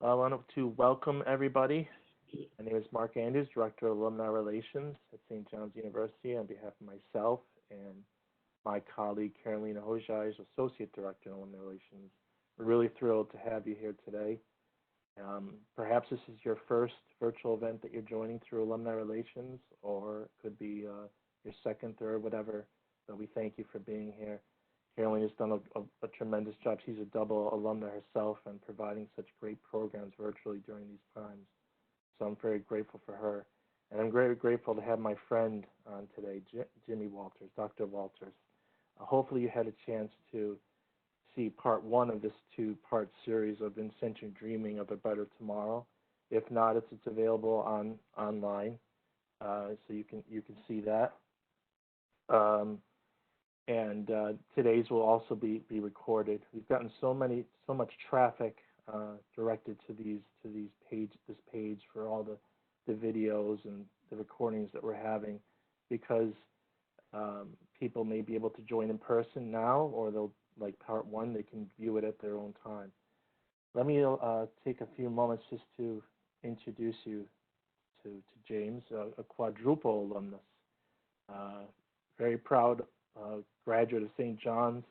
I want to welcome everybody. My name is Mark Andrews, Director of Alumni Relations at St. John's University, on behalf of myself and my colleague Carolina Hojai is Associate Director of Alumni Relations. We're really thrilled to have you here today. Perhaps this is your first virtual event that you're joining through Alumni Relations, or it could be your second, third, whatever. So we thank you for being here. Carolyn has done a tremendous job. She's a double alumna herself and providing such great programs virtually during these times. So I'm very grateful for her. And I'm very grateful to have my friend on today, Jimmy Walters, Dr. Walters. Hopefully you had a chance to see part one of this two-part series of Vincentian Dreaming of a Better Tomorrow. If not, it's available online, so you can see that. And today's will also be recorded. We've gotten so much traffic directed to this page for all the videos and the recordings that we're having, because people may be able to join in person now, or they'll, like part one, they can view it at their own time. Let me take a few moments just to introduce you to James, a quadruple alumnus, very proud graduate of St. John's,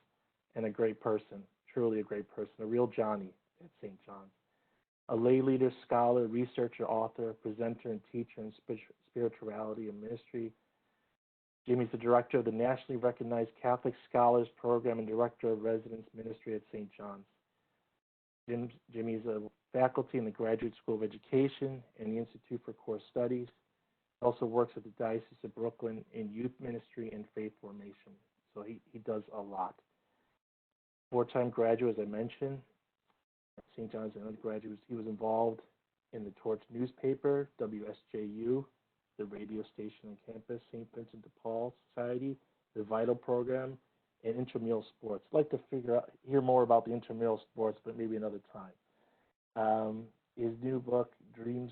and a great person, truly a great person, a real Johnny at St. John's. A lay leader, scholar, researcher, author, presenter, and teacher in spirituality and ministry. Jimmy's the director of the nationally recognized Catholic Scholars Program and director of residence ministry at St. John's. Jimmy's a faculty in the Graduate School of Education and the Institute for Core Studies. Also works at the Diocese of Brooklyn in youth ministry and faith formation. So he does a lot. Four-time graduate, as I mentioned, at St. John's and undergraduate. He was involved in the Torch newspaper, WSJU, the radio station on campus, St. Vincent de Paul Society, the Vital program, and intramural sports. I'd like to hear more about the intramural sports, but maybe another time. His new book, Dreams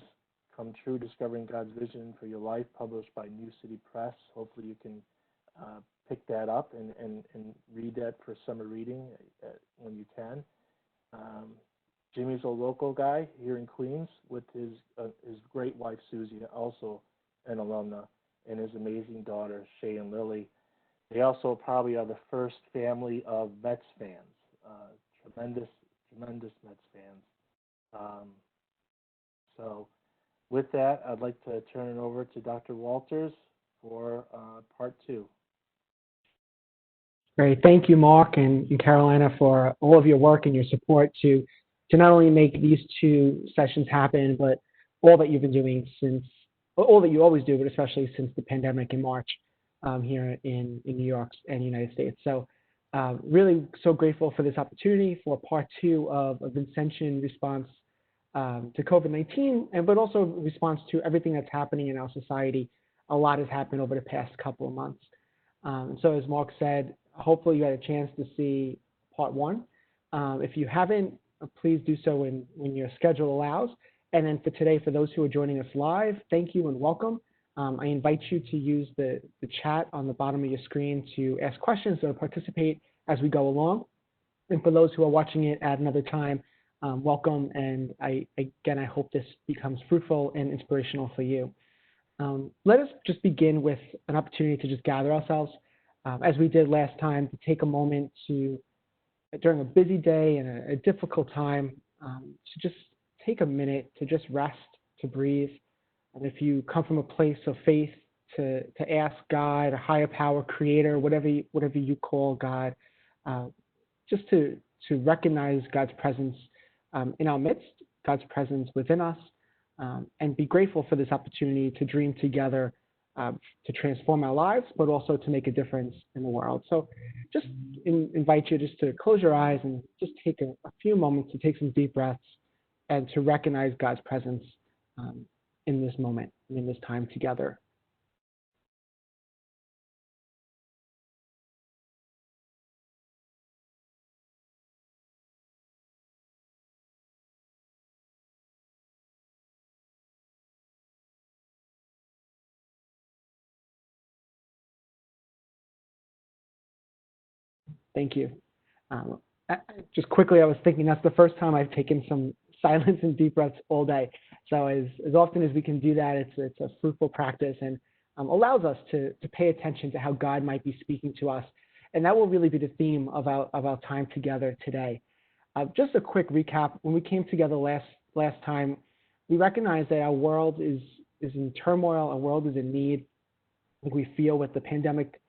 Come True, Discovering God's Vision for Your Life, published by New City Press. Hopefully you can pick that up and read that for summer reading when you can. Jimmy's a local guy here in Queens with his great wife, Susie, also an alumna, and his amazing daughter, Shay and Lily. They also probably are the first family of Mets fans, tremendous Mets fans. So with that, I'd like to turn it over to Dr. Walters for part two. Great. Thank you, Mark and Carolina, for all of your work and your support to not only make these two sessions happen, but all that you've been doing all that you always do, but especially since the pandemic in March here in New York and the United States. So really so grateful for this opportunity for part two of a Vincentian response to COVID-19, but also response to everything that's happening in our society. A lot has happened over the past couple of months. And so as Mark said, hopefully you had a chance to see part one. If you haven't, please do so when your schedule allows. And then for today, for those who are joining us live, thank you and welcome. I invite you to use the chat on the bottom of your screen to ask questions or participate as we go along. And for those who are watching it at another time, welcome. And I hope this becomes fruitful and inspirational for you. Let us just begin with an opportunity to just gather ourselves, as we did last time, to take a moment to, during a busy day and a difficult time, to just take a minute to just rest, to breathe. And if you come from a place of faith, to ask God, a higher power, creator, whatever you call God, just to recognize God's presence in our midst, God's presence within us, and be grateful for this opportunity to dream together to transform our lives, but also to make a difference in the world. So just invite you just to close your eyes and just take a few moments to take some deep breaths and to recognize God's presence in this moment, in this time together. Thank you. Just quickly, I was thinking that's the first time I've taken some silence and deep breaths all day. So as often as we can do that, it's a fruitful practice and allows us to pay attention to how God might be speaking to us. And that will really be the theme of our time together today. Just a quick recap. When we came together last time, we recognized that our world is in turmoil, our world is in need. I think we feel with the pandemic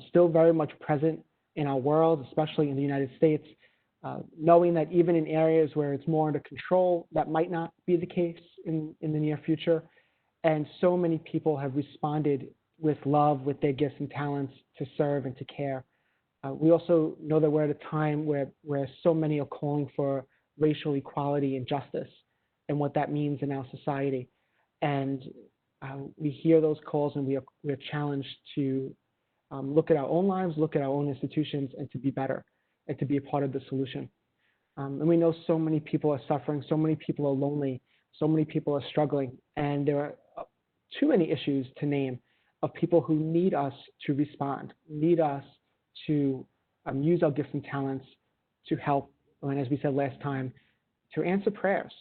still very much present in our world, especially in the United States, knowing that even in areas where it's more under control, that might not be the case in the near future. And so many people have responded with love, with their gifts and talents to serve and to care. We also know that we're at a time where so many are calling for racial equality and justice and what that means in our society. And we hear those calls and we're challenged to look at our own lives, look at our own institutions, and to be better and to be a part of the solution. And we know so many people are suffering, so many people are lonely, so many people are struggling, and there are too many issues to name of people who need us to respond, need us to use our gifts and talents to help, and as we said last time, to answer prayers,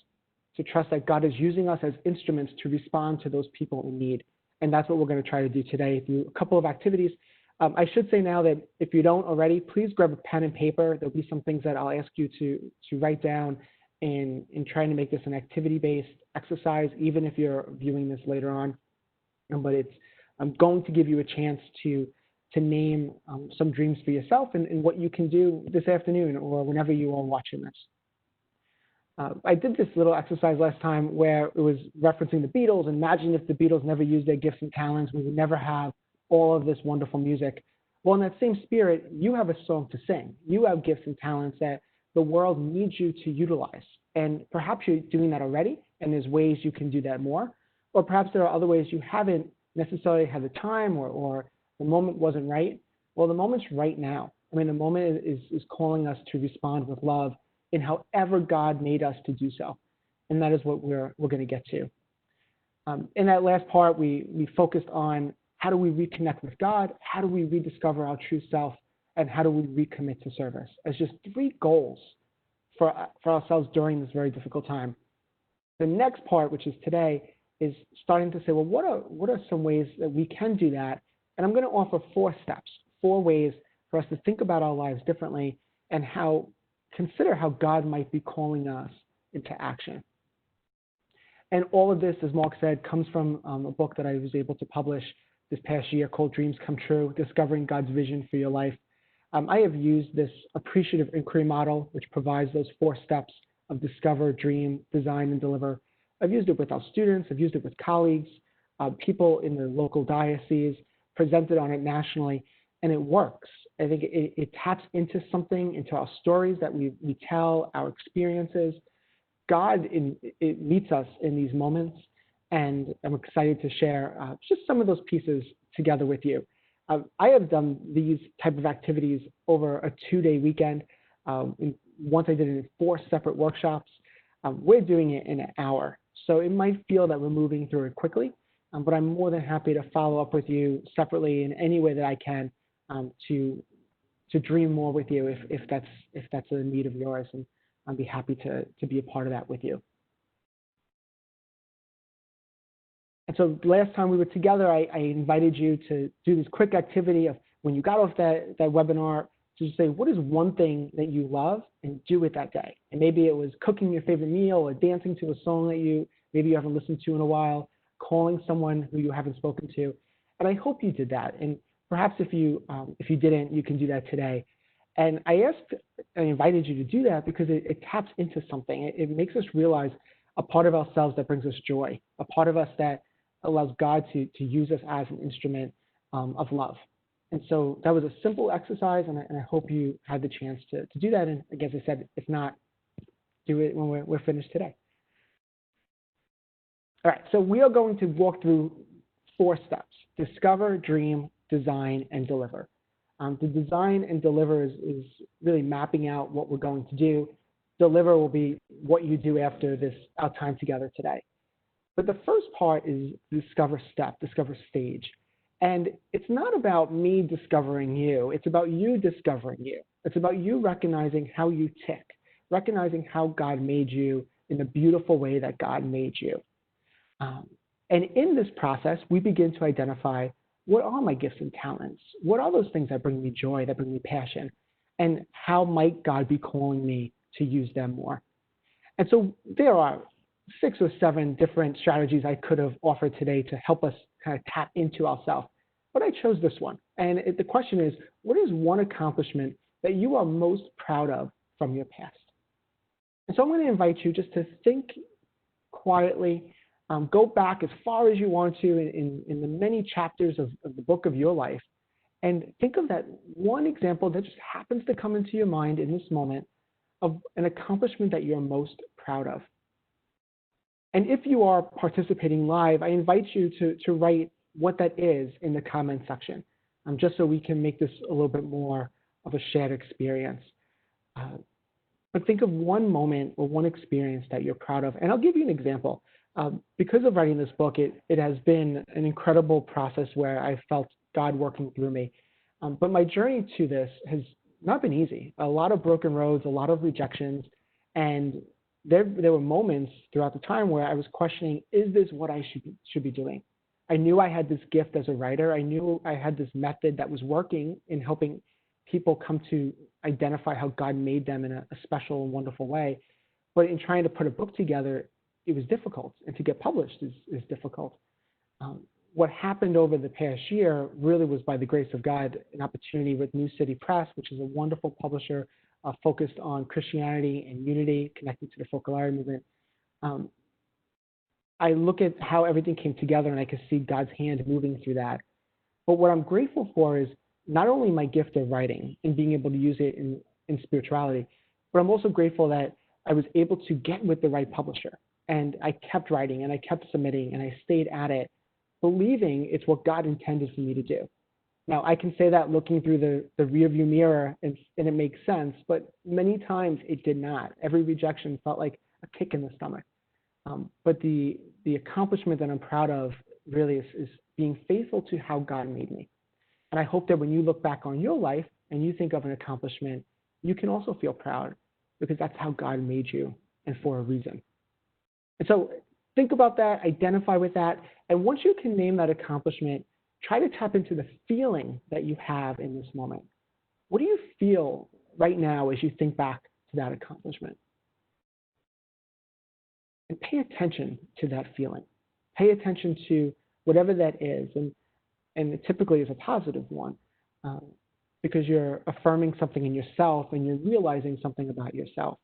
to trust that God is using us as instruments to respond to those people in need. And that's what we're going to try to do today through a couple of activities. I should say now that if you don't already, please grab a pen and paper. There'll be some things that I'll ask you to write down in trying to make this an activity-based exercise, even if you're viewing this later on. But I'm going to give you a chance to name some dreams for yourself and what you can do this afternoon or whenever you are watching this. I did this little exercise last time where it was referencing the Beatles. Imagine if the Beatles never used their gifts and talents, we would never have all of this wonderful music. Well, in that same spirit, you have a song to sing. You have gifts and talents that the world needs you to utilize. And perhaps you're doing that already, and there's ways you can do that more. Or perhaps there are other ways you haven't necessarily had the time or the moment wasn't right. Well, the moment's right now. I mean, the moment is calling us to respond with love in however God made us to do so. And that is what we're going to get to. In that last part, we focused on how do we reconnect with God, how do we rediscover our true self, and how do we recommit to service as just 3 goals for ourselves during this very difficult time. The next part, which is today, is starting to say, well, what are some ways that we can do that? And I'm going to offer 4 steps, 4 ways for us to think about our lives differently and consider how God might be calling us into action. And all of this, as Mark said, comes from a book that I was able to publish this past year called Dreams Come True, Discovering God's Vision for Your Life. I have used this appreciative inquiry model, which provides those 4 steps of discover, dream, design, and deliver. I've used it with our students. I've used it with colleagues, people in the local diocese, presented on it nationally, and it works. I think it taps into something, into our stories that we tell, our experiences. God it meets us in these moments, and I'm excited to share just some of those pieces together with you. I have done these type of activities over a 2-day weekend. Once I did it in 4 separate workshops. We're doing it in an hour. So it might feel that we're moving through it quickly, but I'm more than happy to follow up with you separately in any way that I can to dream more with you if that's a need of yours, and I'd be happy to be a part of that with you. And so last time we were together, I invited you to do this quick activity of when you got off that webinar, to just say, what is one thing that you love and do it that day? And maybe it was cooking your favorite meal or dancing to a song that maybe you haven't listened to in a while, calling someone who you haven't spoken to. And I hope you did that. And perhaps if you didn't, you can do that today. And I invited you to do that because it taps into something. It makes us realize a part of ourselves that brings us joy, a part of us that allows God to use us as an instrument of love. And so that was a simple exercise, and I hope you had the chance to do that. And again, as I said, if not, do it when we're finished today. All right, so we are going to walk through 4 steps: discover, dream, design, and deliver. The design and deliver is really mapping out what we're going to do. Deliver will be what you do after our time together today. But the first part is discover step, discover stage. And it's not about me discovering you. It's about you discovering you. It's about you recognizing how you tick, recognizing how God made you in the beautiful way that God made you. And in this process, we begin to identify, what are my gifts and talents? What are those things that bring me joy, that bring me passion? And how might God be calling me to use them more? And so there are 6 or 7 different strategies I could have offered today to help us kind of tap into ourselves. But I chose this one. And the question is, what is one accomplishment that you are most proud of from your past? And so I'm going to invite you just to think quietly, go back as far as you want to in the many chapters of the book of your life, and think of that one example that just happens to come into your mind in this moment of an accomplishment that you're most proud of. And if you are participating live, I invite you to write what that is in the comment section, just so we can make this a little bit more of a shared experience. But think of one moment or one experience that you're proud of. And I'll give you an example. Because of writing this book, it has been an incredible process where I felt God working through me. But my journey to this has not been easy. A lot of broken roads, a lot of rejections, and there were moments throughout the time where I was questioning, is this what I should be doing? I knew I had this gift as a writer. I knew I had this method that was working in helping people come to identify how God made them in a special and wonderful way. But in trying to put a book together, it was difficult, and to get published is difficult. What happened over the past year really was, by the grace of God, an opportunity with New City Press, which is a wonderful publisher focused on Christianity and unity, connected to the Focolare movement. I look at how everything came together, and I could see God's hand moving through that. But what I'm grateful for is not only my gift of writing and being able to use it in spirituality, but I'm also grateful that I was able to get with the right publisher. And I kept writing, and I kept submitting, and I stayed at it, believing it's what God intended for me to do. Now, I can say that looking through the rearview mirror, and it makes sense, but many times it did not. Every rejection felt like a kick in the stomach. But the accomplishment that I'm proud of really is being faithful to how God made me. And I hope that when you look back on your life and you think of an accomplishment, you can also feel proud, because that's how God made you, and for a reason. And so think about that, identify with that, and once you can name that accomplishment, try to tap into the feeling that you have in this moment. What do you feel right now as you think back to that accomplishment? And pay attention to that feeling. Pay attention to whatever that is, and it typically is a positive one, because you're affirming something in yourself and you're realizing something about yourself.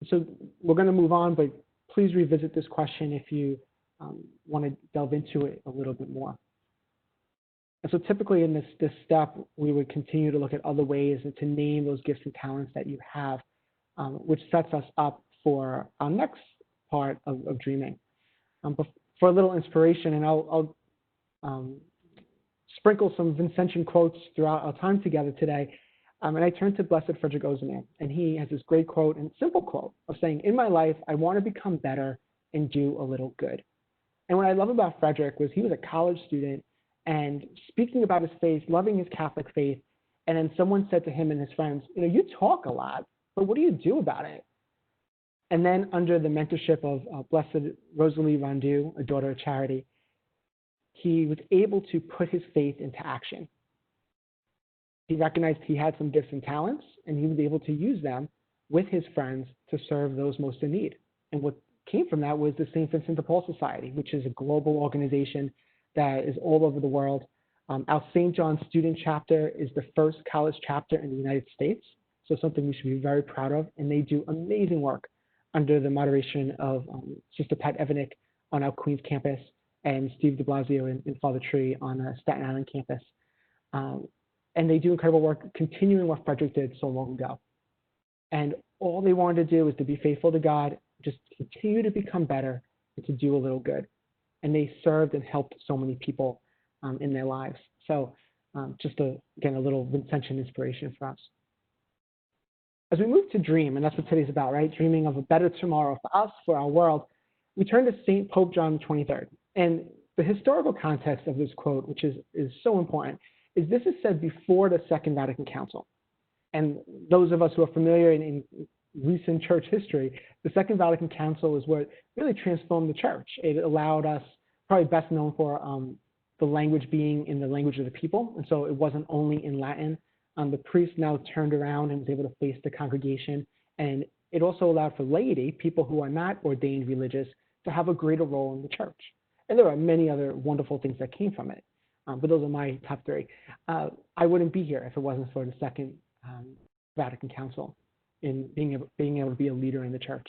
So we're going to move on, but please revisit this question if you want to delve into it a little bit more. And so typically in this step, we would continue to look at other ways and to name those gifts and talents that you have, which sets us up for our next part of dreaming. But for a little inspiration, and I'll sprinkle some Vincentian quotes throughout our time together today. And I turned to Blessed Frederick Ozerman, and he has this great quote, and simple quote of saying, "In my life, I want to become better and do a little good." And what I love about Frederick was he was a college student and speaking about his faith, loving his Catholic faith. And then someone said to him and his friends, you talk a lot, but what do you do about it? And then under the mentorship of Blessed Rosalie Rondeau, a daughter of charity, he was able to put his faith into action. He recognized he had some gifts and talents, and he was able to use them with his friends to serve those most in need. And what came from that was the St. Vincent de Paul Society, which is a global organization that is all over the world. Our St. John's student chapter is the first college chapter in the United States, so something we should be very proud of. And they do amazing work under the moderation of Sister Pat Evanick on our Queens campus, and Steve de Blasio and Father Tree on Staten Island campus. And they do incredible work, continuing what Frederick did so long ago. And all they wanted to do was to be faithful to God, just continue to become better, and to do a little good. And they served and helped so many people in their lives. So just, again, a little Vincentian inspiration for us. As we move to dream, and that's what today's about, right? Dreaming of a better tomorrow for us, for our world, we turn to St. Pope John XXIII. And the historical context of this quote, which is so important, is this is said before the Second Vatican Council. And those of us who are familiar in recent church history, the Second Vatican Council is what really transformed the church. It allowed us, probably best known for the language being in the language of the people, and so it wasn't only in Latin. The priest now turned around and was able to face the congregation, and it also allowed for laity, people who are not ordained religious, to have a greater role in the church. And there are many other wonderful things that came from it, but those are my top three. I wouldn't be here if it wasn't for the Second Vatican Council in being able to be a leader in the church.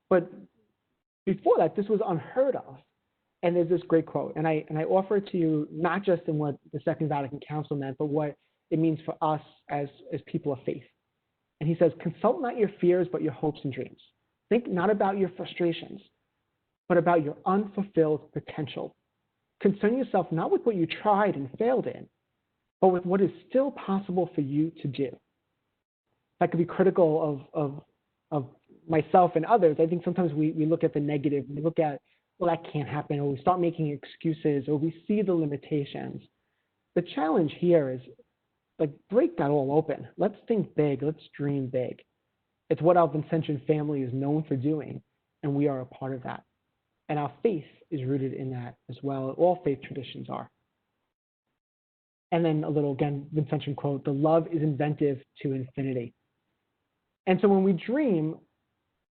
But before that, this was unheard of. And there's this great quote, and I offer it to you not just in what the Second Vatican Council meant, but what it means for us as people of faith. And he says, consult not your fears, but your hopes and dreams. Think not about your frustrations, but about your unfulfilled potential. Concern yourself not with what you tried and failed in, but with what is still possible for you to do. That could be critical of myself and others. I think sometimes we look at the negative, we look at, well, that can't happen, or we start making excuses, or we see the limitations. The challenge here is, like, break that all open. Let's think big. Let's dream big. It's what our Vincentian family is known for doing, and we are a part of that. And our faith is rooted in that as well. All faith traditions are. And then a little, again, Vincentian quote, the love is inventive to infinity. And so when we dream,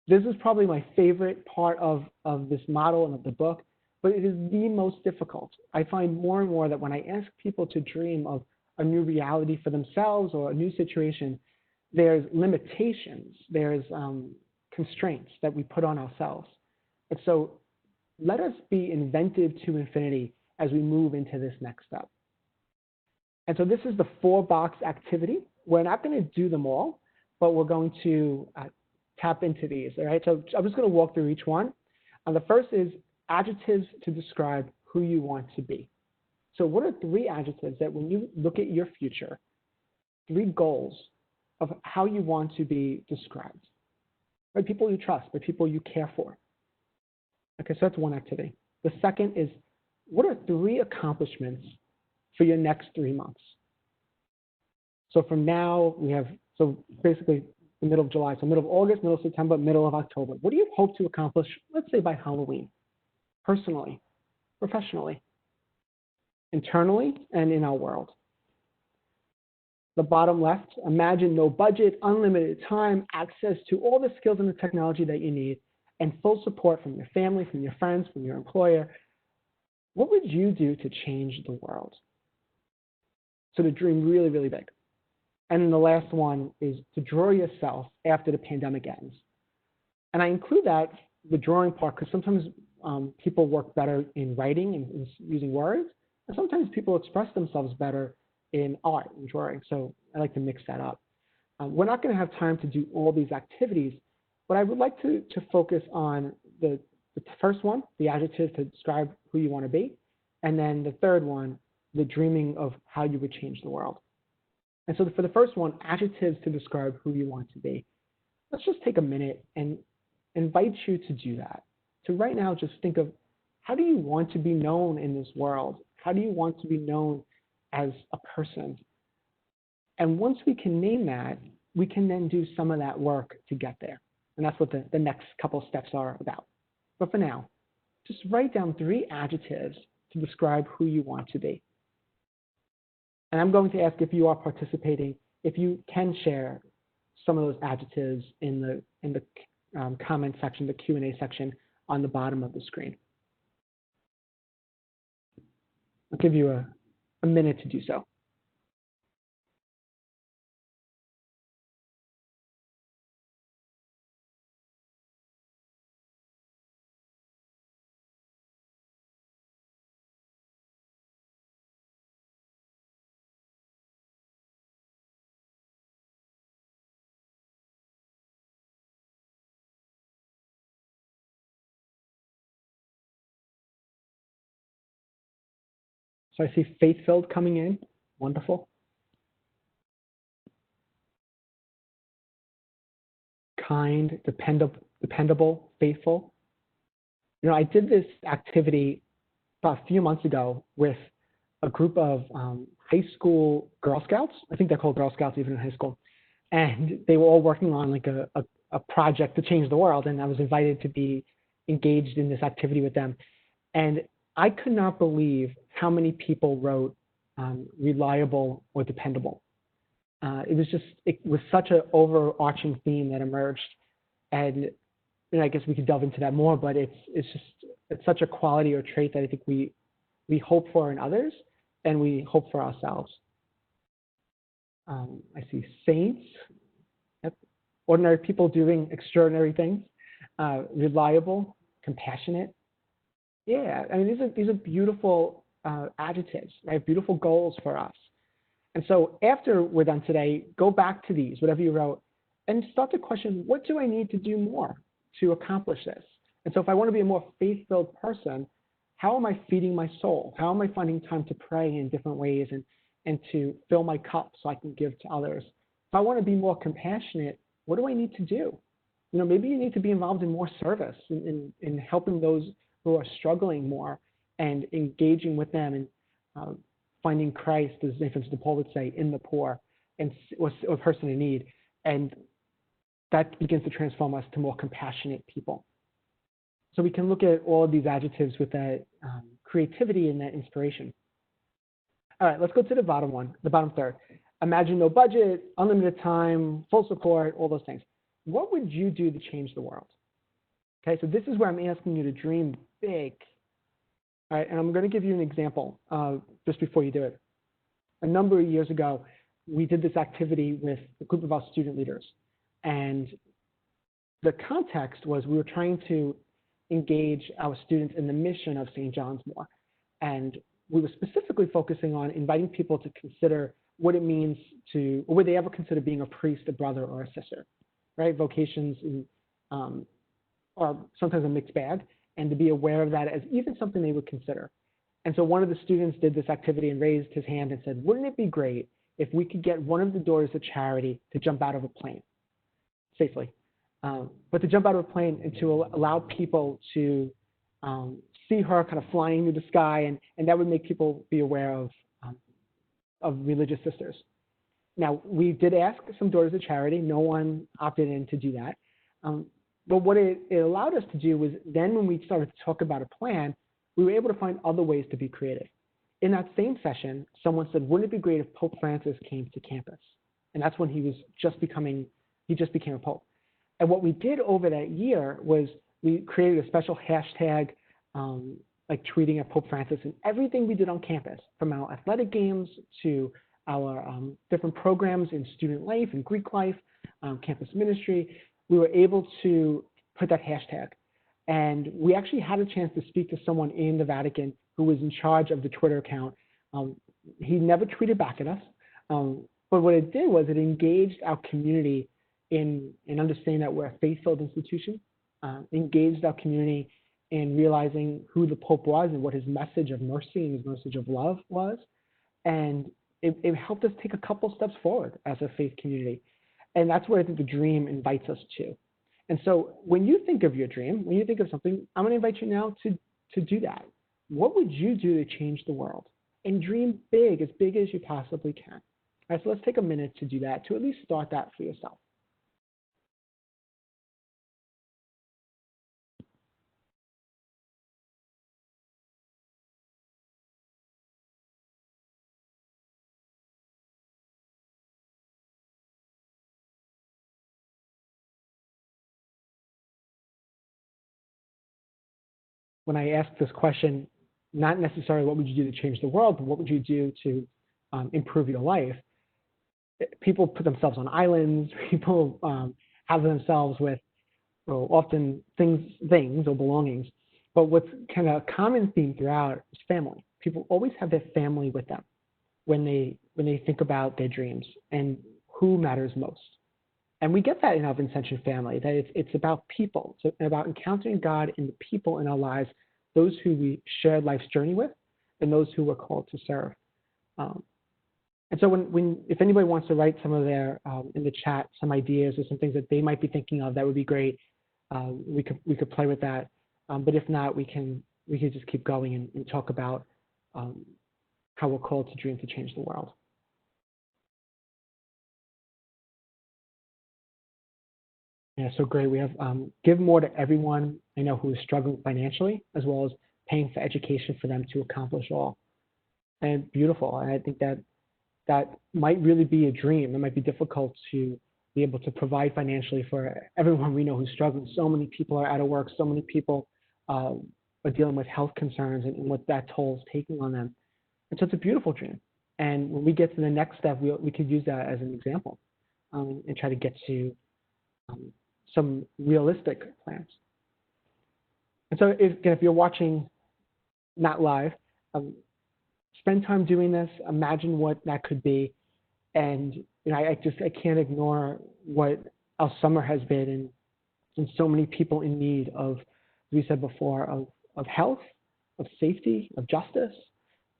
this is probably my favorite part of this model and of the book, but it is the most difficult. I find more and more that when I ask people to dream of a new reality for themselves or a new situation, there's limitations, there's constraints that we put on ourselves. And so let us be inventive to infinity as we move into this next step. And so this is the 4-box activity. We're not going to do them all, but we're going to tap into these, all right? So I'm just going to walk through each one. The first is adjectives to describe who you want to be. So what are 3 adjectives that when you look at your future, 3 goals of how you want to be described? By people you trust, by people you care for. Okay, so that's one activity. The second is, what are 3 accomplishments for your next 3 months? So from now, we have, so basically the middle of July, so middle of August, middle of September, middle of October. What do you hope to accomplish, let's say by Halloween, personally, professionally, internally, and in our world? The bottom left, imagine no budget, unlimited time, access to all the skills and the technology that you need, and full support from your family, from your friends, from your employer. What would you do to change the world? So to dream really, really big. And then the last one is to draw yourself after the pandemic ends. And I include that, the drawing part, because sometimes people work better in writing and using words, and sometimes people express themselves better in art and drawing. So I like to mix that up. We're not going to have time to do all these activities, but I would like to focus on the first one, the adjective to describe who you want to be, and then the third one, the dreaming of how you would change the world. And so for the first one, adjectives to describe who you want to be. Let's just take a minute and invite you to do that. To right now, just think of, how do you want to be known in this world? How do you want to be known as a person? And once we can name that, we can then do some of that work to get there. And that's what the next couple steps are about. But for now, just write down 3 adjectives to describe who you want to be. And I'm going to ask, if you are participating, if you can share some of those adjectives in the comment section, the Q&A section on the bottom of the screen. I'll give you a minute to do so. So I see faith-filled coming in. Wonderful. Kind, dependable, faithful. You know, I did this activity about a few months ago with a group of high school Girl Scouts. I think they're called Girl Scouts even in high school. and they were all working on like a project to change the world, and I was invited to be engaged in this activity with them. And I could not believe how many people wrote reliable or dependable. It was such an overarching theme that emerged, and I guess we could delve into that more, but it's such a quality or trait that I think we hope for in others, and we hope for ourselves. I see saints, yep. Ordinary people doing extraordinary things, reliable, compassionate. Yeah, I mean, these are beautiful adjectives, right? Beautiful goals for us. And so after we're done today, go back to these, whatever you wrote, and start to question, what do I need to do more to accomplish this? And so if I want to be a more faith-filled person, how am I feeding my soul? How am I finding time to pray in different ways and to fill my cup so I can give to others? If I want to be more compassionate, what do I need to do? Maybe you need to be involved in more service, in helping those who are struggling more and engaging with them and finding Christ, as St. Vincent de Paul would say, in the poor or person in need. And that begins to transform us to more compassionate people. So we can look at all of these adjectives with that creativity and that inspiration. All right, let's go to the bottom one, the bottom third. Imagine no budget, unlimited time, full support, all those things. What would you do to change the world? Okay, so this is where I'm asking you to dream big. All right, and I'm going to give you an example just before you do it. A number of years ago, we did this activity with a group of our student leaders. And the context was we were trying to engage our students in the mission of St. John's more. And we were specifically focusing on inviting people to consider what it means to, or would they ever consider being a priest, a brother, or a sister, right? Vocations are sometimes a mixed bag, and to be aware of that as even something they would consider. And so one of the students did this activity and raised his hand and said, wouldn't it be great if we could get one of the daughters of charity to jump out of a plane safely? But to jump out of a plane and to allow people to see her kind of flying through the sky, and that would make people be aware of religious sisters. Now, we did ask some daughters of charity. No one opted in to do that. But what it allowed us to do was then when we started to talk about a plan, we were able to find other ways to be creative. In that same session, someone said, wouldn't it be great if Pope Francis came to campus? And that's when he just became a pope. And what we did over that year was we created a special hashtag, like tweeting at Pope Francis, and everything we did on campus, from our athletic games to our different programs in student life and Greek life, campus ministry, we were able to put that hashtag. And we actually had a chance to speak to someone in the Vatican who was in charge of the Twitter account. He never tweeted back at us, but what it did was it engaged our community in understanding that we're a faith-filled institution, engaged our community in realizing who the Pope was and what his message of mercy and his message of love was. And it helped us take a couple steps forward as a faith community. And that's where I think the dream invites us to. And so when you think of your dream, when you think of something, I'm going to invite you now to do that. What would you do to change the world? And dream big as you possibly can. All right, so let's take a minute to do that, to at least start that for yourself. When I ask this question, not necessarily what would you do to change the world, but what would you do to improve your life? People put themselves on islands. People have themselves with often things or belongings. But what's kind of a common theme throughout is family. People always have their family with them when they think about their dreams and who matters most. And we get that in our Vincentian family, that it's about people. It's about encountering God in the people in our lives, those who we shared life's journey with, and those who we're called to serve. And so if anybody wants to write some of their, in the chat, some ideas or some things that they might be thinking of, that would be great. We could play with that. But if not, we can just keep going and talk about how we're called to dream to change the world. Yeah, so great. We have give more to everyone I know who is struggling financially, as well as paying for education for them to accomplish all. And beautiful. And I think that that might really be a dream. It might be difficult to be able to provide financially for everyone we know who's struggling. So many people are out of work. So many people are dealing with health concerns and what that toll is taking on them. And so it's a beautiful dream. And when we get to the next step, we could use that as an example and try to get to some realistic plans. And so if you're watching not live, spend time doing this, imagine what that could be. And I can't ignore what our summer has been and so many people in need of, as we said before, of health, of safety, of justice.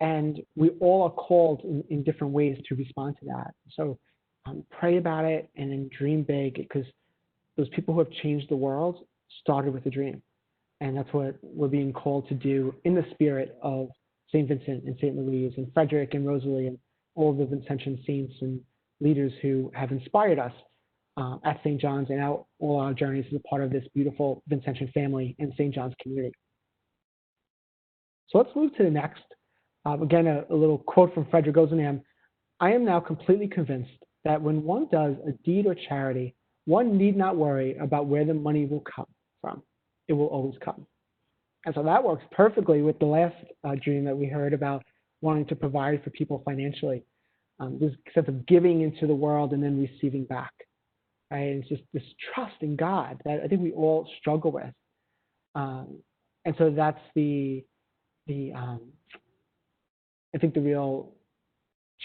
And we all are called in different ways to respond to that. So pray about it and then dream big, because those people who have changed the world started with a dream. And that's what we're being called to do in the spirit of St. Vincent and St. Louise and Frederick and Rosalie and all of the Vincentian saints and leaders who have inspired us at St. John's and out all our journeys as a part of this beautiful Vincentian family and St. John's community. So let's move to the next. Again, a little quote from Frederick Ozanam. I am now completely convinced that when one does a deed or charity, one need not worry about where the money will come from. It will always come. And so that works perfectly with the last dream that we heard about wanting to provide for people financially. This sense of giving into the world and then receiving back. Right? And it's just this trust in God that I think we all struggle with. And so that's I think the real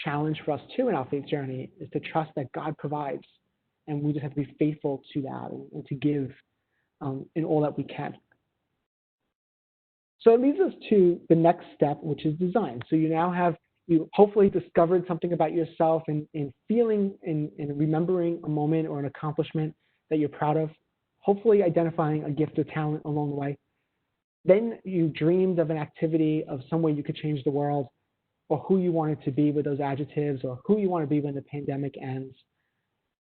challenge for us too in our faith journey is to trust that God provides, and we just have to be faithful to that and to give in all that we can. So it leads us to the next step, which is design. So you hopefully discovered something about yourself and feeling and remembering a moment or an accomplishment that you're proud of, hopefully identifying a gift or talent along the way. Then you dreamed of an activity of some way you could change the world, or who you wanted to be with those adjectives, or who you want to be when the pandemic ends.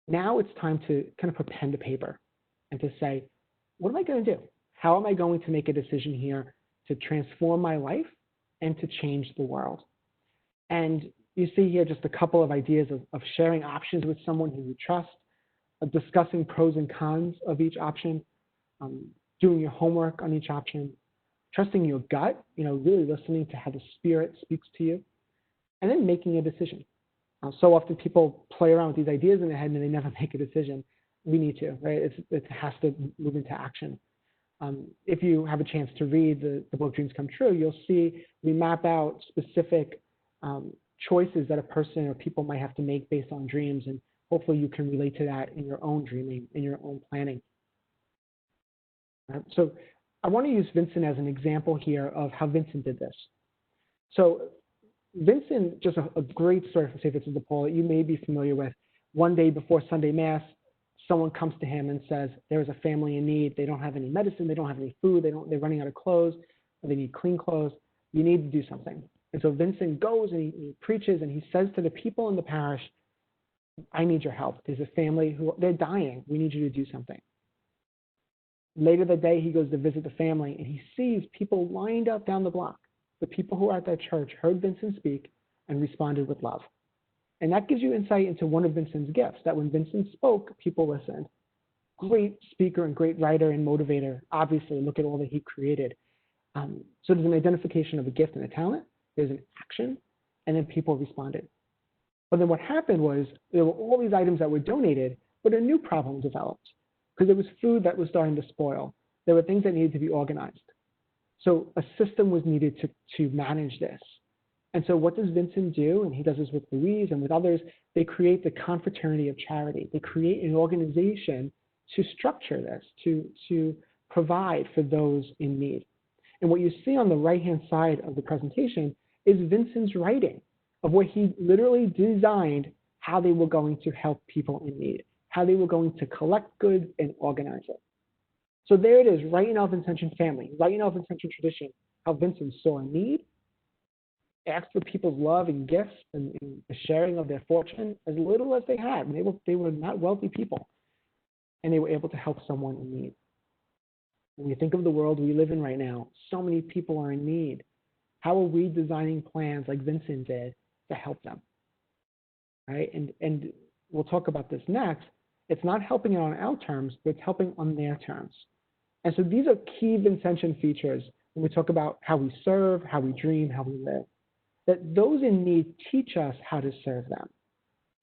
Now it's time to kind of put pen to paper and to say, what am I going to do? How am I going to make a decision here to transform my life and to change the world? And you see here just a couple of ideas of sharing options with someone who you trust, of discussing pros and cons of each option, doing your homework on each option, trusting your gut, really listening to how the Spirit speaks to you, and then making a decision. So often people play around with these ideas in their head and they never make a decision. We need to, right? It has to move into action. If you have a chance to read the book Dreams Come True, you'll see we map out specific choices that a person or people might have to make based on dreams, and hopefully you can relate to that in your own dreaming, in your own planning. So I want to use Vincent as an example here of how Vincent did this. So Vincent, just a great story from St. Vincent de Paul that you may be familiar with. One day before Sunday Mass, someone comes to him and says, there is a family in need. They don't have any medicine. They don't have any food. They're running out of clothes. Or they need clean clothes. You need to do something. And so Vincent goes and he preaches and he says to the people in the parish, I need your help. There's a family they're dying. We need you to do something. Later that day, he goes to visit the family and he sees people lined up down the block. The people who are at that church heard Vincent speak and responded with love. And that gives you insight into one of Vincent's gifts, that when Vincent spoke, people listened. Great speaker and great writer and motivator. Obviously, look at all that he created. So there's an identification of a gift and a talent. There's an action, and then people responded. But then what happened was there were all these items that were donated, but a new problem developed because there was food that was starting to spoil. There were things that needed to be organized. So a system was needed to manage this. And so what does Vincent do? And he does this with Louise and with others. They create the Confraternity of Charity. They create an organization to structure this, to provide for those in need. And what you see on the right-hand side of the presentation is Vincent's writing of where he literally designed how they were going to help people in need, how they were going to collect goods and organize it. So there it is, right in our Vincentian family, right in our Vincentian tradition, how Vincent saw a need, asked for people's love and gifts and the sharing of their fortune as little as they had. And they were not wealthy people. and they were able to help someone in need. When you think of the world we live in right now, so many people are in need. How are we designing plans like Vincent did to help them? Right? And we'll talk about this next. It's not helping on our terms, but it's helping on their terms. And so these are key Vincentian features when we talk about how we serve, how we dream, how we live. That those in need teach us how to serve them.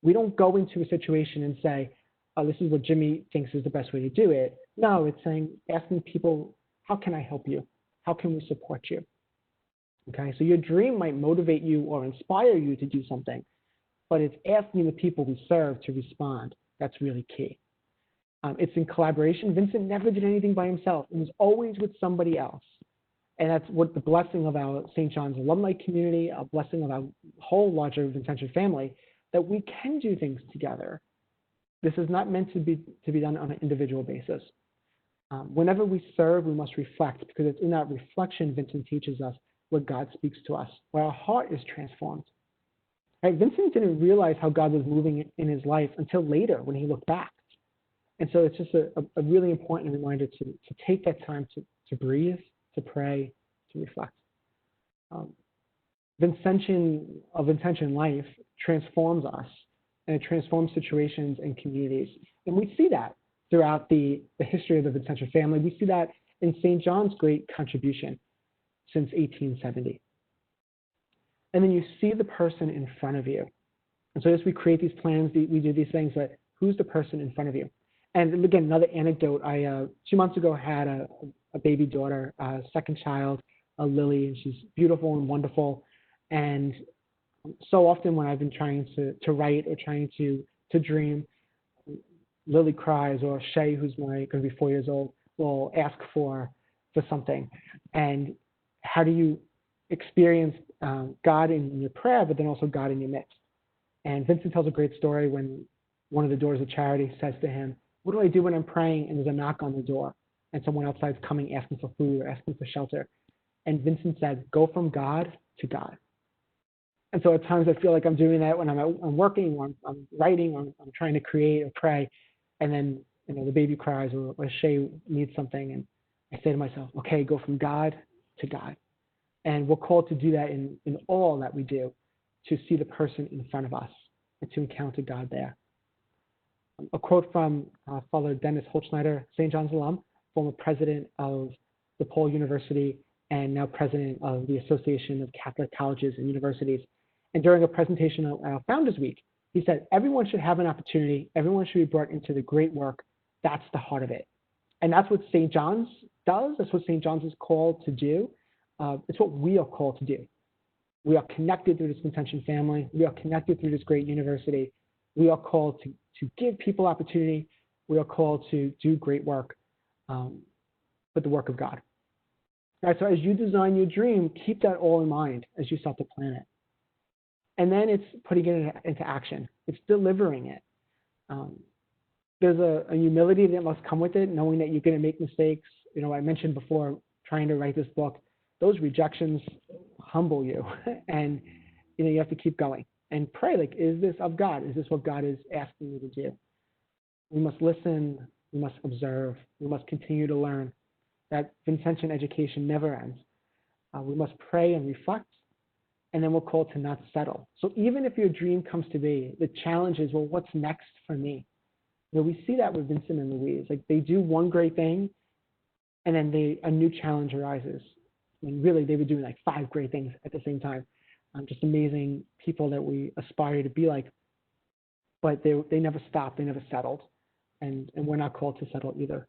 We don't go into a situation and say, oh, this is what Jimmy thinks is the best way to do it. No, it's saying, asking people, how can I help you? How can we support you? Okay, so your dream might motivate you or inspire you to do something, but it's asking the people we serve to respond. That's really key. It's in collaboration. Vincent never did anything by himself. It was always with somebody else. And that's what the blessing of our St. John's alumni community, a blessing of our whole larger Vincentian family, that we can do things together. This is not meant to be done on an individual basis. Whenever we serve, we must reflect, because it's in that reflection Vincent teaches us where God speaks to us, where our heart is transformed. Right? Vincent didn't realize how God was moving in his life until later when he looked back. And so it's just a really important reminder to take that time to breathe, to pray, to reflect. Vincentian life transforms us, and it transforms situations and communities. And we see that throughout the history of the Vincentian family. We see that in St. John's great contribution since 1870. And then you see the person in front of you. And so as we create these plans, we do these things, but who's the person in front of you? And again, another anecdote, I 2 months ago had a baby daughter, a second child, Lily, and she's beautiful and wonderful. And so often when I've been trying to write or trying to dream, Lily cries, or Shay, who's going to be 4 years old, will ask for something. And how do you experience God in your prayer, but then also God in your midst? And Vincent tells a great story when one of the doors of charity says to him, what do I do when I'm praying and there's a knock on the door and someone outside is coming asking for food or asking for shelter? And Vincent said, go from God to God. And so at times I feel like I'm doing that when I'm working, or I'm writing, or I'm trying to create or pray, and then the baby cries, or Shay needs something, and I say to myself, okay, go from God to God. And we're called to do that in all that we do, to see the person in front of us and to encounter God there. A quote from Father Dennis Holtschneider, St. John's alum, former president of DePaul University and now president of the Association of Catholic Colleges and Universities. And during a presentation at our Founders Week, he said, everyone should have an opportunity. Everyone should be brought into the great work. That's the heart of it. And that's what St. John's does. That's what St. John's is called to do. It's what we are called to do. We are connected through this Vincentian family. We are connected through this great university. We are called to give people opportunity. We are called to do great work, but the work of God. All right, so as you design your dream, keep that all in mind as you start to plan it. And then it's putting it into action. It's delivering it. There's a humility that must come with it, knowing that you're going to make mistakes. I mentioned before, trying to write this book, those rejections humble you. And, you have to keep going and pray, like, is this of God? Is this what God is asking me to do? We must listen. We must observe. We must continue to learn. That Vincentian education never ends. We must pray and reflect, and then we're called to not settle. So even if your dream comes to be, the challenge is, well, what's next for me? We see that with Vincent and Louise. Like, they do one great thing, and then a new challenge arises. I mean, really, they were doing like 5 great things at the same time. Just amazing people that we aspire to be like. But they never stopped. They never settled. And we're not called to settle either.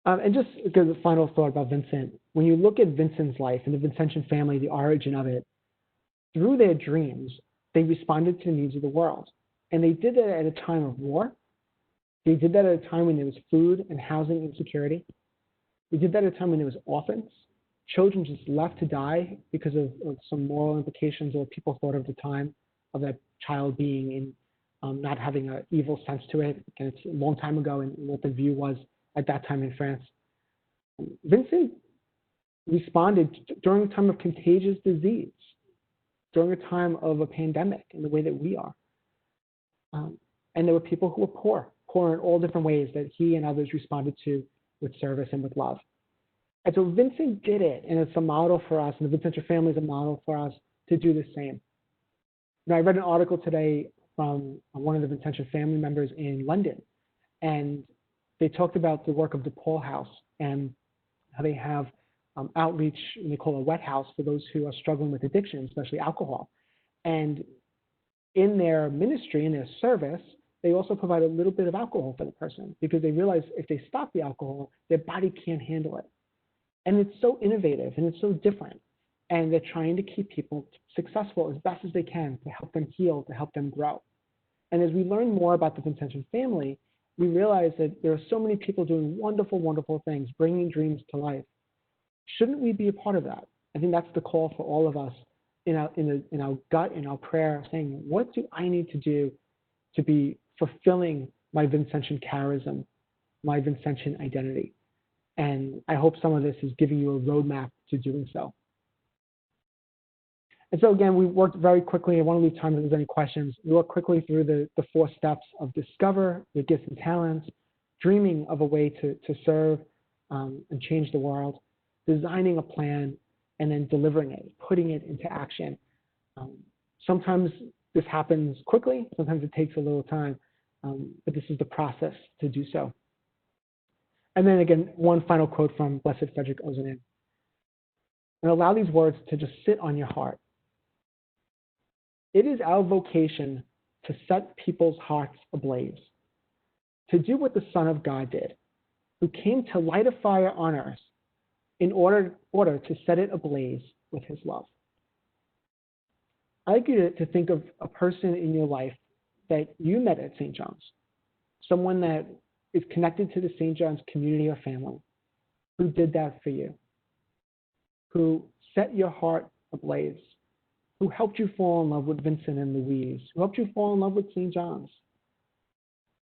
And just because a final thought about Vincent, when you look at Vincent's life and the Vincentian family, the origin of it, through their dreams, they responded to the needs of the world. And they did that at a time of war. They did that at a time when there was food and housing insecurity. They did that at a time when there was orphans, children just left to die because of some moral implications or people thought of the time of that child being in not having an evil sense to it. And it's a long time ago, and what the view was at that time in France. Vincent responded during a time of contagious disease, during a time of a pandemic in the way that we are. And there were people who were poor in all different ways that he and others responded to with service and with love. And so Vincent did it, and it's a model for us, and the Vincentian family is a model for us to do the same. Now, I read an article today from one of the Vincentian family members in London, and they talked about the work of the Paul House and how they have outreach, and they call it a wet house for those who are struggling with addiction, especially alcohol. And in their ministry, in their service, they also provide a little bit of alcohol for the person because they realize if they stop the alcohol, their body can't handle it. And it's so innovative and it's so different. And they're trying to keep people successful as best as they can to help them heal, to help them grow. And as we learn more about the Vincentian family, we realize that there are so many people doing wonderful, wonderful things, bringing dreams to life. Shouldn't we be a part of that? I think that's the call for all of us in our gut, in our prayer, saying, what do I need to do to be fulfilling my Vincentian charism, my Vincentian identity? And I hope some of this is giving you a roadmap to doing so. And so again, we worked very quickly. I want to leave time if there's any questions. We worked quickly through the 4 steps of discover your gifts and talents, dreaming of a way to serve and change the world, designing a plan, and then delivering it, putting it into action. Sometimes this happens quickly. Sometimes it takes a little time, but this is the process to do so. And then again, one final quote from Blessed Frederick Ozanam. And allow these words to just sit on your heart. It is our vocation to set people's hearts ablaze, to do what the Son of God did, who came to light a fire on earth in order to set it ablaze with his love. I'd like you to think of a person in your life that you met at St. John's, someone that is connected to the St. John's community or family, who did that for you, who set your heart ablaze, who helped you fall in love with Vincent and Louise, who helped you fall in love with St. John's.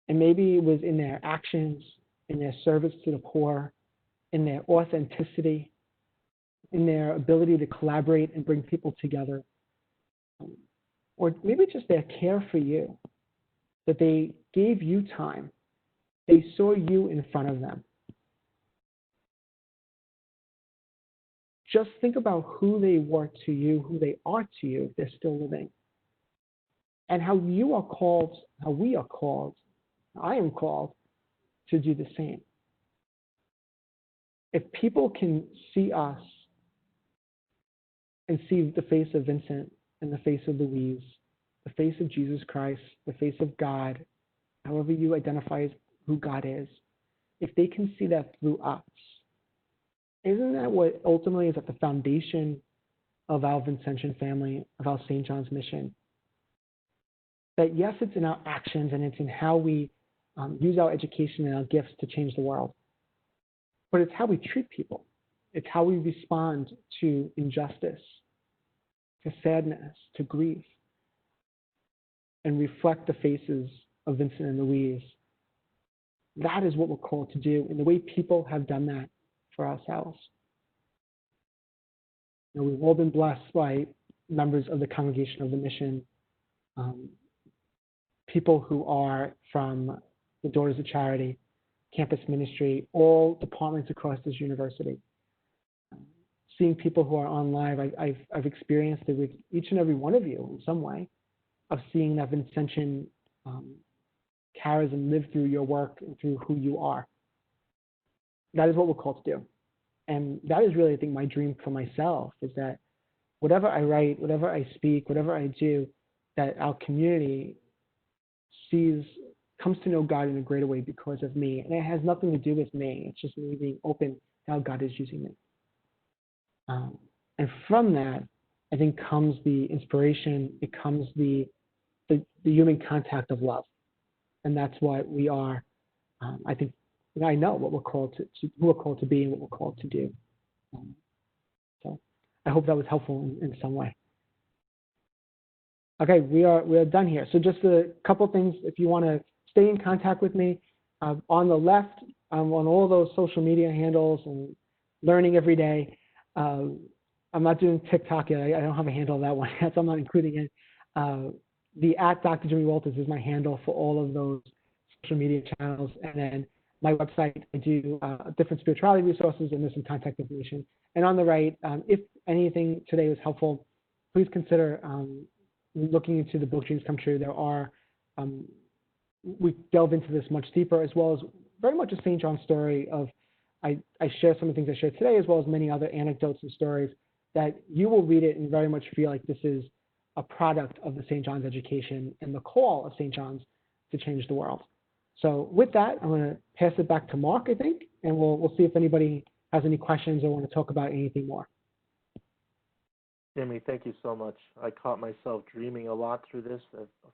And maybe it was in their actions, in their service to the poor, in their authenticity, in their ability to collaborate and bring people together, or maybe just their care for you, that they gave you time. They saw you in front of them. Just think about who they were to you, who they are to you if they're still living, and how you are called, how we are called, I am called to do the same. If people can see us and see the face of Vincent and the face of Louise, the face of Jesus Christ, the face of God, however you identify as who God is, if they can see that through us, isn't that what ultimately is at the foundation of our Vincentian family, of our St. John's mission? That yes, it's in our actions and it's in how we use our education and our gifts to change the world, but it's how we treat people. It's how we respond to injustice, to sadness, to grief, and reflect the faces of Vincent and Louise. That is what we're called to do, and the way people have done that for ourselves. You know, we've all been blessed by members of the Congregation of the Mission, people who are from the Daughters of Charity, campus ministry, all departments across this university. Seeing people who are on live, I've experienced it with each and every one of you in some way, of seeing that Vincentian charism live through your work and through who you are. That is what we're called to do. And that is really, I think, my dream for myself, is that whatever I write, whatever I speak, whatever I do, that our community comes to know God in a greater way because of me. And it has nothing to do with me. It's just me being open to how God is using me. And from that, I think comes the inspiration, it comes the human contact of love. And that's what we are, I think, I know what we're called who we're called to be and what we're called to do. So I hope that was helpful in some way. Okay, we are done here. So just a couple things, if you want to stay in contact with me, on the left, I'm on all those social media handles and learning every day. I'm not doing TikTok yet. I don't have a handle on that one yet, so I'm not including it. the @Dr. Jimmy Walters is my handle for all of those social media channels. And then my website, I do different spirituality resources, and there's some contact information. And on the right, if anything today was helpful, please consider looking into the book Dreams Come True. There are, we delve into this much deeper, as well as very much a St. John story of, I share some of the things I shared today, as well as many other anecdotes and stories that you will read it and very much feel like this is a product of the St. John's education and the call of St. John's to change the world. So with that, I'm going to pass it back to Mark, I think, and we'll see if anybody has any questions or want to talk about anything more. Jimmy, thank you so much. I caught myself dreaming a lot through this,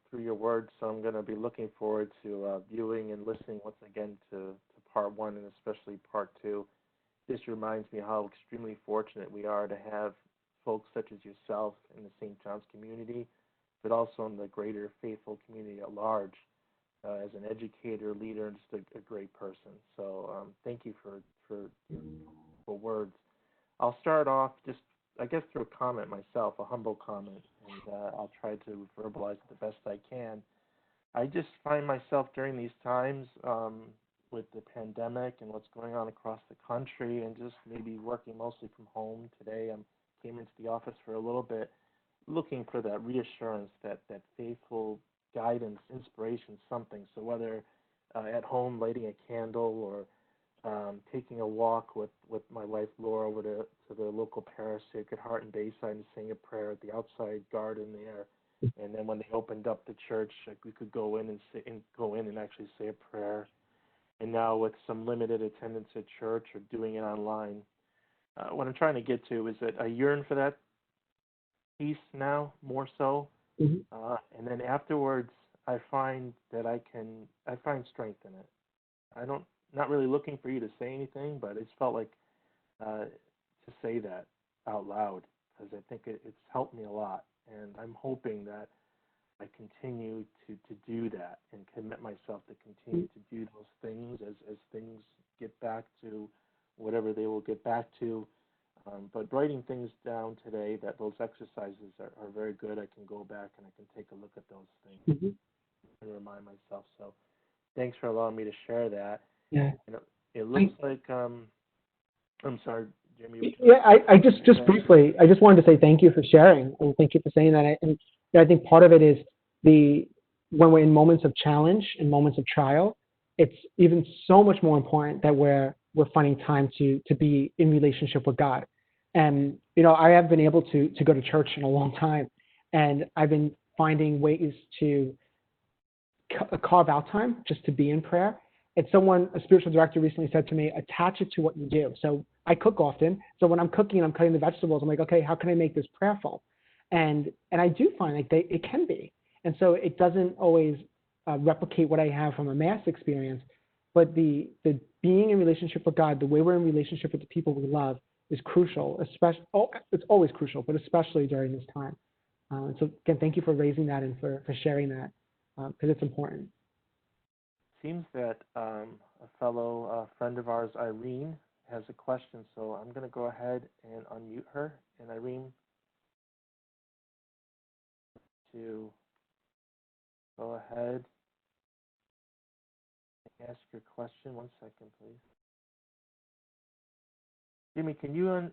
through your words, so I'm going to be looking forward to viewing and listening once again to part 1 and especially part 2. This reminds me how extremely fortunate we are to have folks such as yourself in the St. John's community, but also in the greater faithful community at large, as an educator, leader, and just a great person. So thank you for your words. I'll start off just, I guess, through a comment myself, a humble comment, and I'll try to verbalize it the best I can. I just find myself during these times with the pandemic and what's going on across the country, and just maybe working mostly from home today. I came into the office for a little bit, looking for that reassurance, that faithful guidance, inspiration, something. So whether at home lighting a candle, or taking a walk with my wife Laura over to the local parish, Sacred Heart in Bayside, and saying a prayer at the outside garden there. And then when they opened up the church, we could go in and actually say a prayer. And now with some limited attendance at church or doing it online, what I'm trying to get to is that I yearn for that peace now more so. Mm-hmm. And then afterwards, I find that I find strength in it. Not really looking for you to say anything, but it's felt like to say that out loud, because I think it's helped me a lot. And I'm hoping that I continue to do that and commit myself to continue to do those things as things get back to whatever they will get back to. But writing things down today, that those exercises are very good. I can go back and I can take a look at those things and remind myself. So thanks for allowing me to share that. Yeah. It looks like, I'm sorry, Jimmy. Yeah, I just briefly, I just wanted to say thank you for sharing, and thank you for saying that. And I think part of it is when we're in moments of challenge and moments of trial, it's even so much more important that we're finding time to be in relationship with God. And I have been able to go to church in a long time, and I've been finding ways to carve out time just to be in prayer. And a spiritual director recently said to me, attach it to what you do. So I cook often. So when I'm cooking and I'm cutting the vegetables, I'm like, okay, how can I make this prayerful? And I do find like it can be. And so it doesn't always replicate what I have from a mass experience, but the being in relationship with God, the way we're in relationship with the people we love is crucial, it's always crucial, but especially during this time. So again, thank you for raising that and for sharing that, because it's important. Seems that a fellow friend of ours, Irene, has a question, so I'm going to go ahead and unmute her. And Irene, to go ahead and ask your question. 1 second, please. Jimmy, can you I'm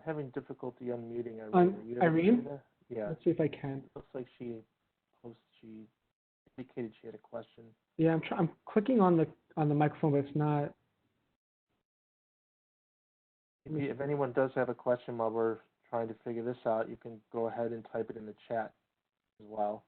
having difficulty unmuting Irene. Irene? Yeah. Let's see if I can. Looks like she indicated she had a question. Yeah, I'm clicking on the microphone, but it's not. If anyone does have a question while we're trying to figure this out, you can go ahead and type it in the chat as well.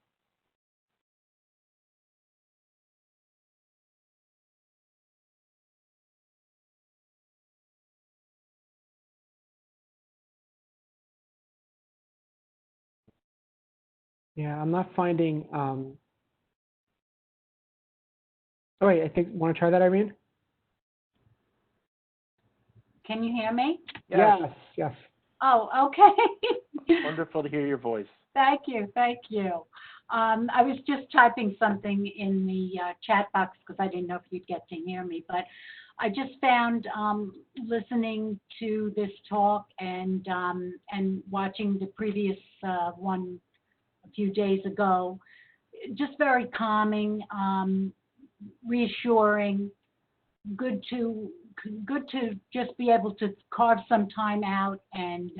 Yeah, I'm not finding. Oh wait, I think. Want to try that, Irene? Can you hear me? Yes. Oh, okay. Wonderful to hear your voice. Thank you. I was just typing something in the chat box because I didn't know if you'd get to hear me. But I just found listening to this talk and watching the previous one a few days ago, just very calming, reassuring, good to just be able to carve some time out and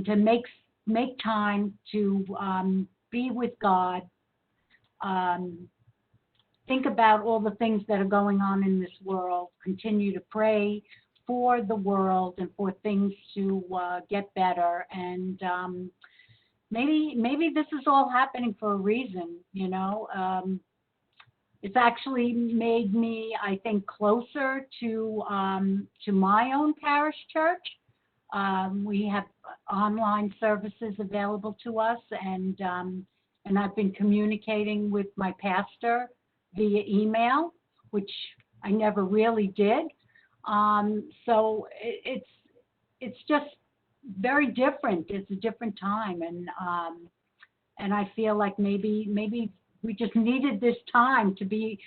to make time to be with God, think about all the things that are going on in this world, continue to pray for the world and for things to get better. And maybe this is all happening for a reason, you know. It's actually made me, I think, closer to my own parish church. We have online services available to us, and I've been communicating with my pastor via email, which I never really did. So it's just very different. It's a different time, and I feel like maybe we just needed this time to be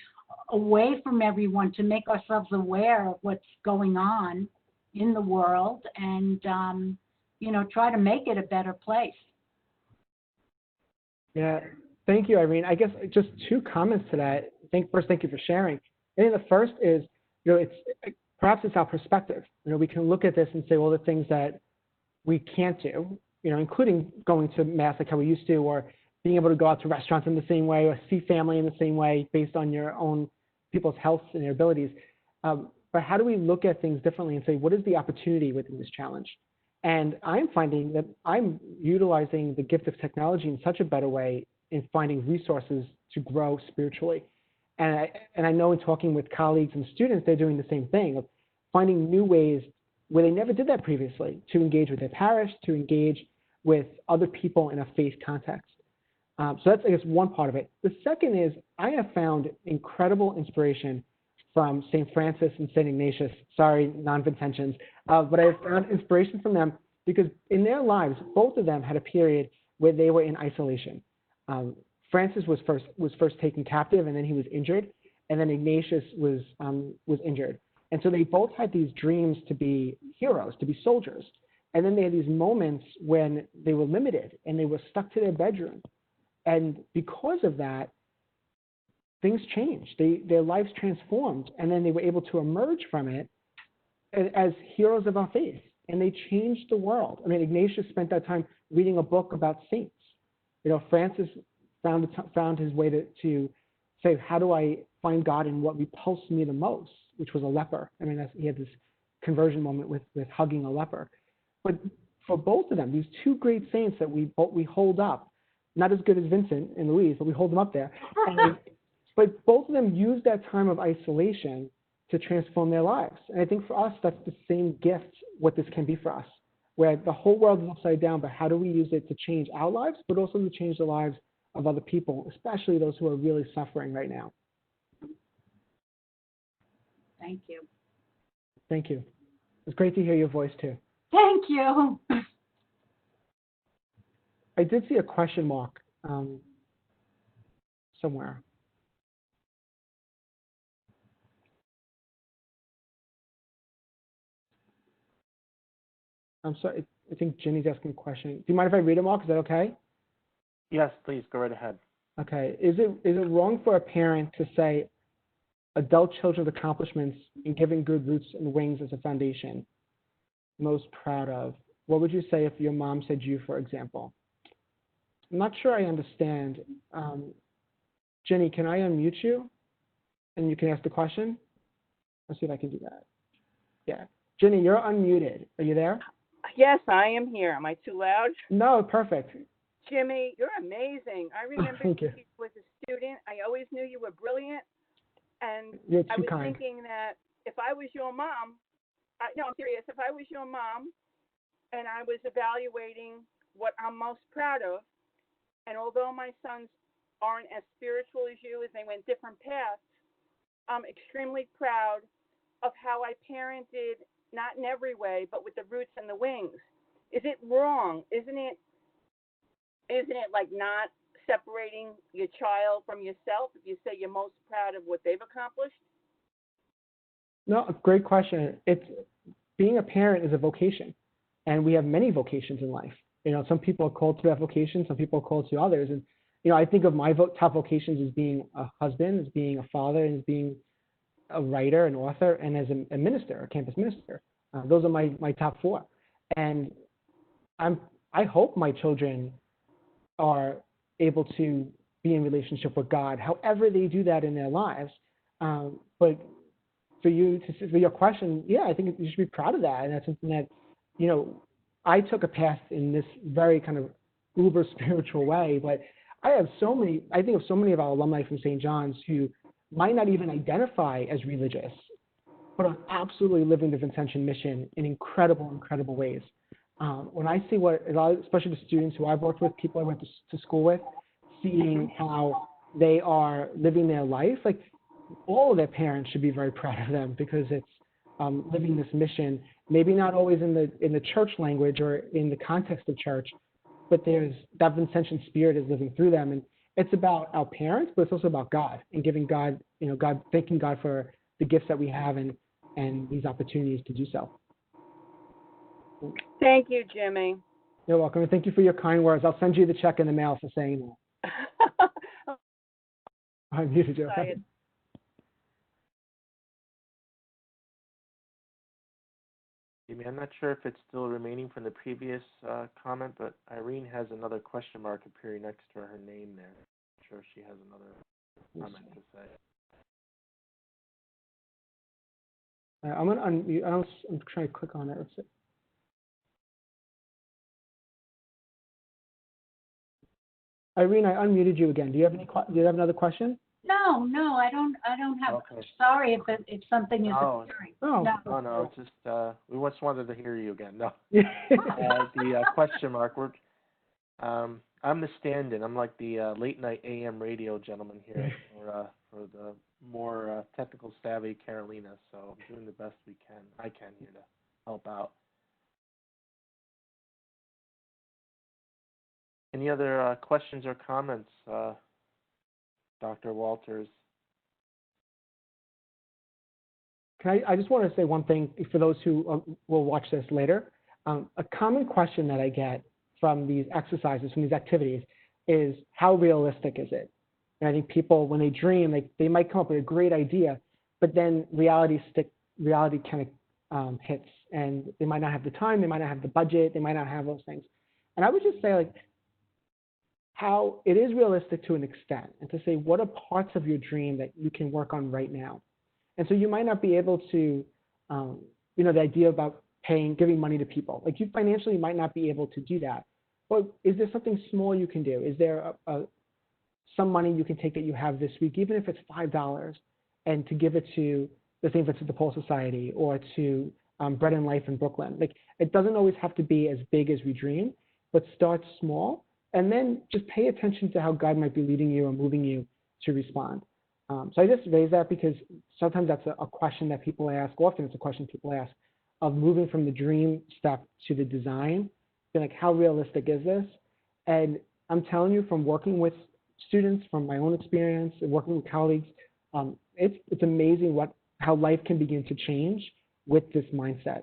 away from everyone, to make ourselves aware of what's going on in the world, and you know, try to make it a better place. Yeah, thank you, Irene. I guess just two comments to that. First, thank you for sharing. I think the first is, you know, perhaps it's our perspective. You know, we can look at this and say, well, the things that we can't do, you know, including going to mass like how we used to, or being able to go out to restaurants in the same way, or see family in the same way based on your own people's health and their abilities. But how do we look at things differently and say, what is the opportunity within this challenge? And I'm finding that I'm utilizing the gift of technology in such a better way in finding resources to grow spiritually. And I know in talking with colleagues and students, they're doing the same thing, of finding new ways where they never did that previously, to engage with their parish, to engage with other people in a faith context. So that's, I guess, one part of it. The second is, I have found incredible inspiration from St. Francis and St. Ignatius, sorry, non-Vincentians, but I have found inspiration from them because in their lives, both of them had a period where they were in isolation. Francis was first taken captive, and then he was injured, and then Ignatius was injured. And so they both had these dreams to be heroes, to be soldiers. And then they had these moments when they were limited and they were stuck to their bedroom. And because of that, things changed. Their lives transformed, and then they were able to emerge from it as heroes of our faith. And they changed the world. I mean, Ignatius spent that time reading a book about saints. You know, Francis found his way to say, how do I find God in what repulsed me the most, which was a leper. I mean, he had this conversion moment with hugging a leper. But for both of them, these two great saints that we hold up, not as good as Vincent and Louise, but we hold them up there. But both of them used that time of isolation to transform their lives. And I think for us, that's the same gift, what this can be for us, where the whole world is upside down, but how do we use it to change our lives, but also to change the lives of other people, especially those who are really suffering right now. Thank you. Thank you. It's great to hear your voice too. Thank you. I did see a question mark somewhere. I'm sorry, I think Jenny's asking a question. Do you mind if I read it, Mark? Is that okay? Yes, please, go right ahead. Okay. Is it wrong for a parent to say adult children's accomplishments in giving good roots and wings as a foundation most proud of? What would you say if your mom said you, for example? I'm not sure I understand. Jenny, can I unmute you? And you can ask the question? Let's see if I can do that. Yeah. Jenny, you're unmuted. Are you there? Yes, I am here. Am I too loud? No, perfect. Jimmy, you're amazing. I remember Thank you. you was a student. I always knew you were brilliant. And You're I too was kind. thinking that if I was your mom, no, I'm serious. If I was your mom and I was evaluating what I'm most proud of, and although my sons aren't as spiritual as you, as they went different paths, I'm extremely proud of how I parented, not in every way, but with the roots and the wings. Is it wrong? Isn't it like not separating your child from yourself if you say you're most proud of what they've accomplished? No, great question. Being a parent is a vocation, and we have many vocations in life. You know, some people are called to that vocation, some people are called to others. And I think of my top vocations as being a husband, as being a father, and as being a writer, an author, and as a minister, a campus minister. Those are my top four. And I hope my children are able to be in relationship with God, however they do that in their lives. But for your question, yeah, I think you should be proud of that. And that's something that, I took a path in this very kind of uber spiritual way, but I think of so many of our alumni from St. John's who might not even identify as religious, but are absolutely living the Vincentian mission in incredible, incredible ways. When I see especially the students who I've worked with, people I went to school with, seeing how they are living their life, like all of their parents should be very proud of them, because it's living this mission, maybe not always in the church language or in the context of church, but there's that Vincentian spirit is living through them. And it's about our parents, but it's also about God and giving God, thanking God for the gifts that we have and these opportunities to do so. Thank you, Jimmy. You're welcome. And thank you for your kind words. I'll send you the check in the mail for saying that. I muted you. Jimmy, I'm not sure if it's still remaining from the previous comment, but Irene has another question mark appearing next to her name there. I'm sure she has another comment to say. I'm going to unmute. I'm trying to click on it. Let's see. Irene, I unmuted you again. Do you have another question? No, I don't have. Okay. Sorry if something is appearing. Oh, no. It's just we just wanted to hear you again. No. The question mark. I'm the stand-in. I'm like the late night AM radio gentleman here for the more technical savvy Carolina. So I'm doing the best I can here to help out. Any other questions or comments, Dr. Walters? I just want to say one thing for those who will watch this later. A common question that I get from these exercises, from these activities, is how realistic is it? And I think people, when they dream, they might come up with a great idea, but then reality kind of hits, and they might not have the time, they might not have the budget, they might not have those things. And I would just say, how it is realistic to an extent, and to say what are parts of your dream that you can work on right now. And so you might not be able to, the idea about giving money to people. Like, you financially might not be able to do that. But is there something small you can do? Is there some money you can take that you have this week, even if it's $5, and to give it to the St. Vincent de Paul Society or to Bread and Life in Brooklyn? Like, it doesn't always have to be as big as we dream, but start small, and then just pay attention to how God might be leading you or moving you to respond. So I just raise that because sometimes that's a question that people ask. Often it's a question people ask of moving from the dream step to the design. They're like, how realistic is this? And I'm telling you, from working with students, from my own experience and working with colleagues, it's amazing how life can begin to change with this mindset.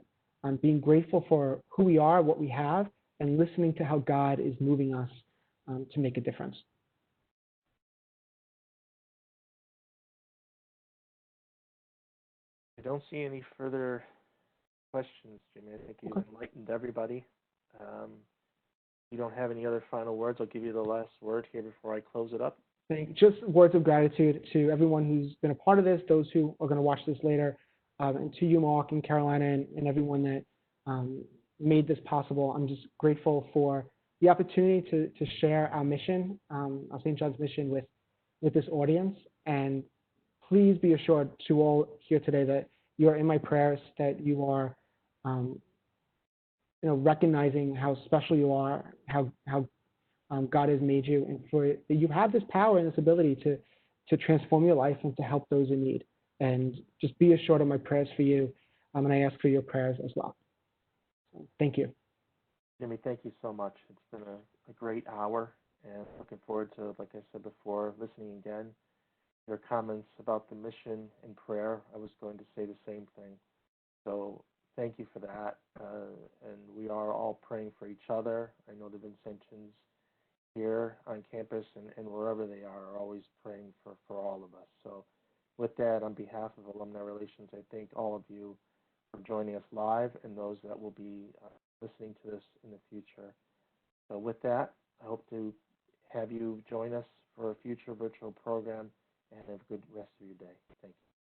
Being grateful for who we are, what we have, and listening to how God is moving us to make a difference. I don't see any further questions, Jimmy. I think you've enlightened everybody. You don't have any other final words. I'll give you the last word here before I close it up. Just words of gratitude to everyone who's been a part of this, those who are going to watch this later, and to you, Mark and Carolina, and everyone that made this possible. I'm just grateful for the opportunity to share our mission, our St. John's mission with this audience. And please be assured to all here today that you are in my prayers, that you are recognizing how special you are, how God has made you, and that you have this power and this ability to transform your life and to help those in need. And just be assured of my prayers for you, and I ask for your prayers as well. So, thank you. Jimmy, thank you so much. It's been a great hour, and looking forward to, like I said before, listening again. Your comments about the mission and prayer, I was going to say the same thing. So thank you for that. And we are all praying for each other. I know the Vincentians here on campus and wherever they are always praying for all of us. So with that, on behalf of Alumni Relations, I thank all of you for joining us live and those that will be listening to this in the future. So with that, I hope to have you join us for a future virtual program and have a good rest of your day. Thank you.